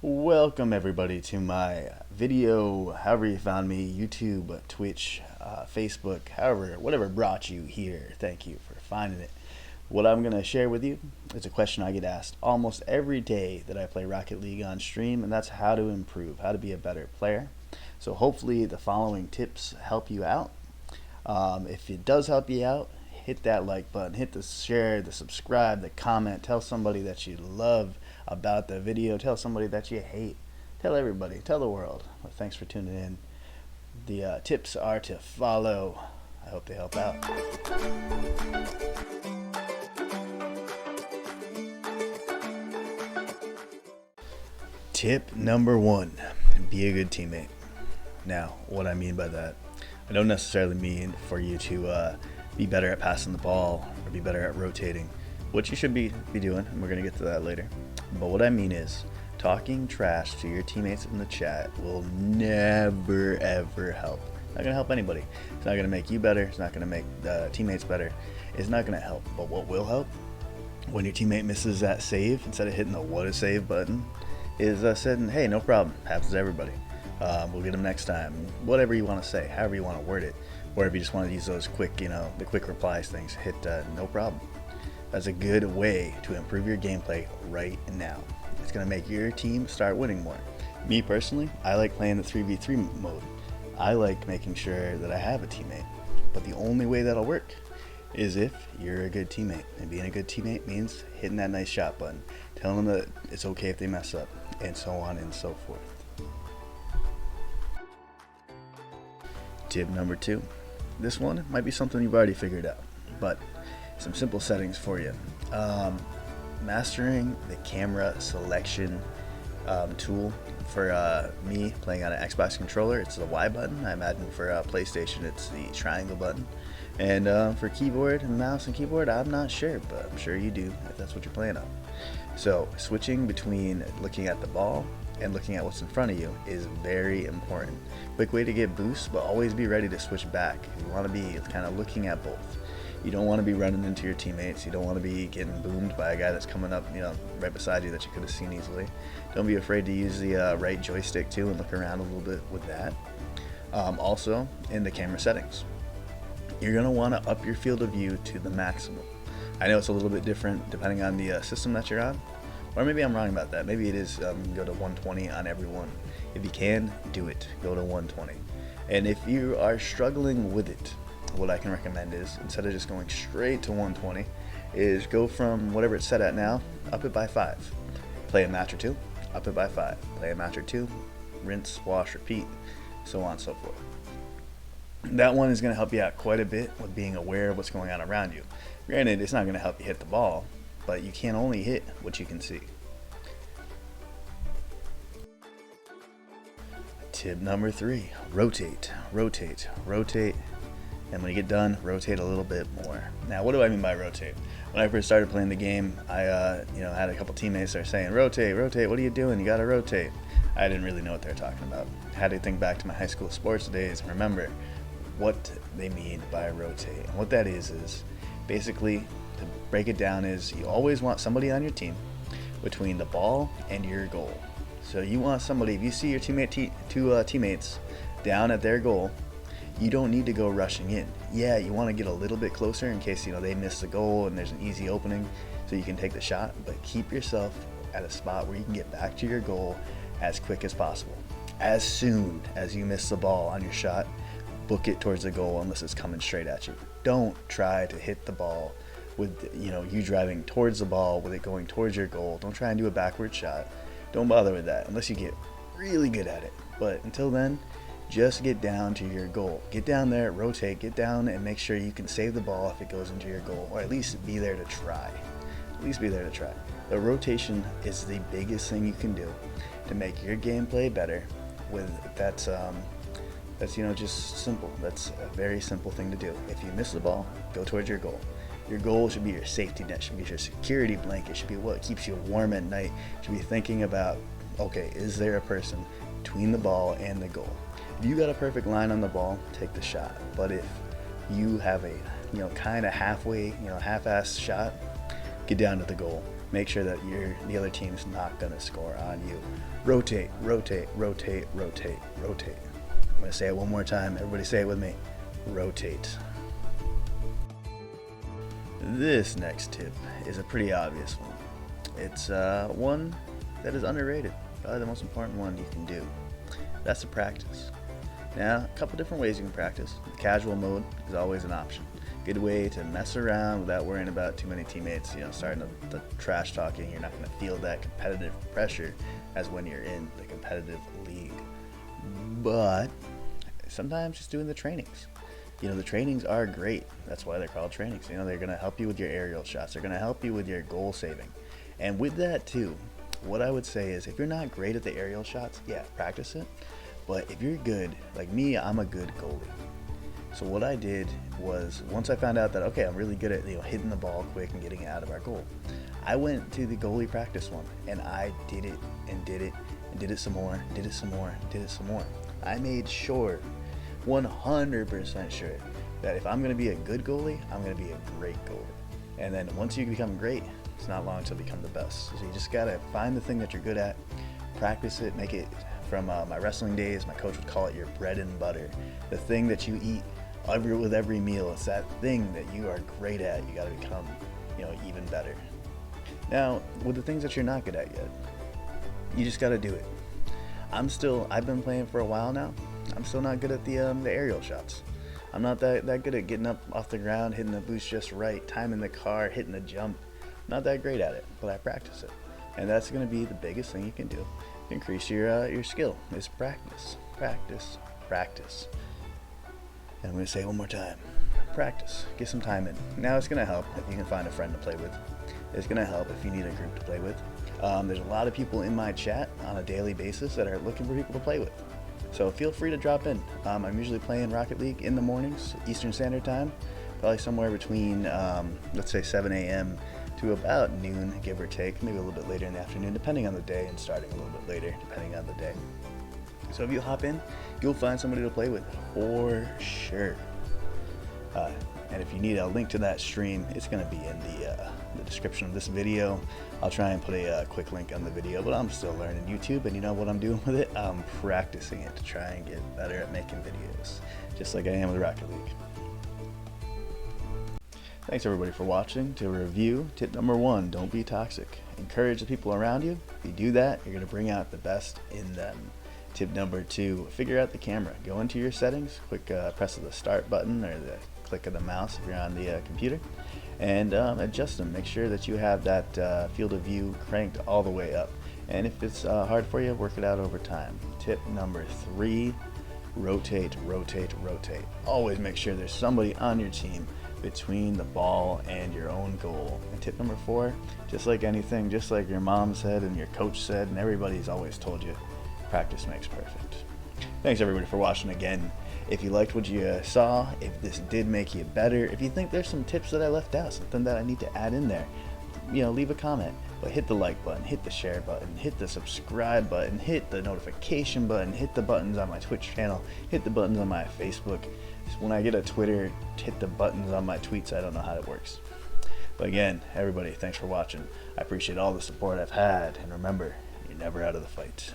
Welcome everybody to my video, however you found me, YouTube, Twitch, Facebook, however, whatever brought you here. Thank you for finding it. What I'm going to share with you is a question I get asked almost every day that I play Rocket League on stream, and that's how to improve, how to be a better player. So hopefully the following tips help you out. If it does help you out, hit that like button, hit the share, the subscribe, the comment, tell somebody that you love about the video, tell somebody that you hate, tell everybody, tell the world. Well, thanks for tuning in. The tips are to follow. I hope they help out. Tip number 1, be a good teammate. Now, what I mean by that, I don't necessarily mean for you to be better at passing the ball or be better at rotating, which you should be doing, and we're going to get to that later. But what I mean is, talking trash to your teammates in the chat will never ever help. It's not going to help anybody. It's not going to make you better. It's not going to make teammates better. It's not going to help. But what will help, when your teammate misses that save, instead of hitting the what a save button, is saying, hey, no problem, happens to everybody. We'll get them next time. Whatever you want to say, however you want to word it. Or if you just want to use those quick, the quick replies things, hit no problem. That's a good way to improve your gameplay right now. It's going to make your team start winning more. Me personally, I like playing the 3v3 mode. I like making sure that I have a teammate. But the only way that'll work is if you're a good teammate. And being a good teammate means hitting that nice shot button, telling them that it's okay if they mess up, and so on and so forth. Tip number 2. This one might be something you've already figured out, but some simple settings for you. Mastering the camera selection tool. For me, playing on an Xbox controller, it's the Y button. I imagine for PlayStation, it's the triangle button. And for keyboard and mouse and keyboard, I'm not sure, but I'm sure you do if that's what you're playing on. So switching between looking at the ball and looking at what's in front of you is very important. Quick way to get boosts, but always be ready to switch back. You want to be kind of looking at both. You don't want to be running into your teammates. You don't want to be getting boomed by a guy that's coming up, right beside you that you could have seen easily. Don't be afraid to use the right joystick too and look around a little bit with that. Also, in the camera settings, you're going to want to up your field of view to the maximum. I know it's a little bit different depending on the system that you're on, or maybe I'm wrong about that. Maybe it is go to 120 on everyone. If you can, do it. Go to 120. And if you are struggling with it, what I can recommend is, instead of just going straight to 120, is go from whatever it's set at now, up it by 5. Play a match or 2, up it by 5. Play a match or 2, rinse, wash, repeat, so on and so forth. That one is going to help you out quite a bit with being aware of what's going on around you. Granted, it's not going to help you hit the ball, but you can only hit what you can see. Tip number 3, rotate, rotate, rotate. And when you get done, rotate a little bit more. Now, what do I mean by rotate? When I first started playing the game, I had a couple teammates that were saying, rotate, rotate, what are you doing? You gotta rotate. I didn't really know what they were talking about. I had to think back to my high school sports days and remember what they mean by rotate. And what that is basically, to break it down, is you always want somebody on your team between the ball and your goal. So you want somebody, if you see your two teammates down at their goal, you don't need to go rushing in. Yeah, you want to get a little bit closer in case they miss the goal and there's an easy opening so you can take the shot, but keep yourself at a spot where you can get back to your goal as quick as possible. As soon as you miss the ball on your shot, book it towards the goal unless it's coming straight at you. Don't try to hit the ball with you driving towards the ball with it going towards your goal. Don't try and do a backward shot. Don't bother with that unless you get really good at it. But until then, just get down to your goal. Get down there, rotate, get down and make sure you can save the ball if it goes into your goal, or at least be there to try. At least be there to try. The rotation is the biggest thing you can do to make your gameplay better. That's just simple. That's a very simple thing to do. If you miss the ball, go towards your goal. Your goal should be your safety net, should be your security blanket, should be what keeps you warm at night. Should be thinking about, okay, is there a person between the ball and the goal? If you got a perfect line on the ball, take the shot. But if you have a kind of halfway, half-assed shot, get down to the goal. make sure that the other team's not going to score on you. Rotate, rotate, rotate, rotate, rotate. I'm going to say it one more time. Everybody say it with me. Rotate. This next tip is a pretty obvious one. It's one that is underrated, probably the most important one you can do. That's to practice. Now, a couple different ways you can practice. The casual mode is always an option. Good way to mess around without worrying about too many teammates, starting the trash talking. You're not going to feel that competitive pressure as when you're in the competitive league. But sometimes just doing the trainings. The trainings are great. That's why they're called trainings. They're going to help you with your aerial shots. They're going to help you with your goal saving. And with that too, what I would say is if you're not great at the aerial shots, yeah, practice it. But if you're good, like me, I'm a good goalie. So what I did was, once I found out that, okay, I'm really good at hitting the ball quick and getting it out of our goal, I went to the goalie practice one and I did it and did it and did it some more, did it some more, did it some more. I made sure, 100% sure, that if I'm going to be a good goalie, I'm going to be a great goalie. And then once you become great, it's not long until you become the best. So you just got to find the thing that you're good at, practice it, make it. From my wrestling days, my coach would call it your bread and butter. The thing that you eat with every meal. It's that thing that you are great at. You got to become, even better. Now, with the things that you're not good at yet, you just got to do it. I've been playing for a while now. I'm still not good at the aerial shots. I'm not that good at getting up off the ground, hitting the boost just right, timing the car, hitting the jump. Not that great at it, but I practice it. And that's going to be the biggest thing you can do to increase your skill, is practice, practice, practice. And I'm going to say it one more time. Practice. Get some time in. Now it's going to help if you can find a friend to play with. It's going to help if you need a group to play with. There's a lot of people in my chat on a daily basis that are looking for people to play with. So feel free to drop in. I'm usually playing Rocket League in the mornings, Eastern Standard Time, probably somewhere between, let's say 7 a.m. to about noon, give or take, maybe a little bit later in the afternoon, depending on the day, and starting a little bit later, depending on the day. So if you hop in, you'll find somebody to play with, for sure. And if you need a link to that stream, it's going to be in the description of this video. I'll try and put a quick link on the video, but I'm still learning YouTube, and you know what I'm doing with it? I'm practicing it to try and get better at making videos, just like I am with Rocket League. Thanks everybody for watching. To review, tip number 1, don't be toxic. Encourage the people around you. If you do that, you're going to bring out the best in them. Tip number 2, figure out the camera. Go into your settings, quick press of the start button or the click of the mouse if you're on the computer, and adjust them. Make sure that you have that field of view cranked all the way up. And if it's hard for you, work it out over time. Tip number 3, rotate, rotate, rotate. Always make sure there's somebody on your team between the ball and your own goal. And tip number 4, just like anything, just like your mom said and your coach said and everybody's always told you, practice makes perfect. Thanks everybody for watching again. If you liked what you saw, if this did make you better, if you think there's some tips that I left out, something that I need to add in there, leave a comment. But hit the like button, hit the share button, hit the subscribe button, hit the notification button, hit the buttons on my Twitch channel, hit the buttons on my Facebook. When I get a Twitter, hit the buttons on my tweets. I don't know how it works. But again, everybody, thanks for watching. I appreciate all the support I've had. And remember, you're never out of the fight.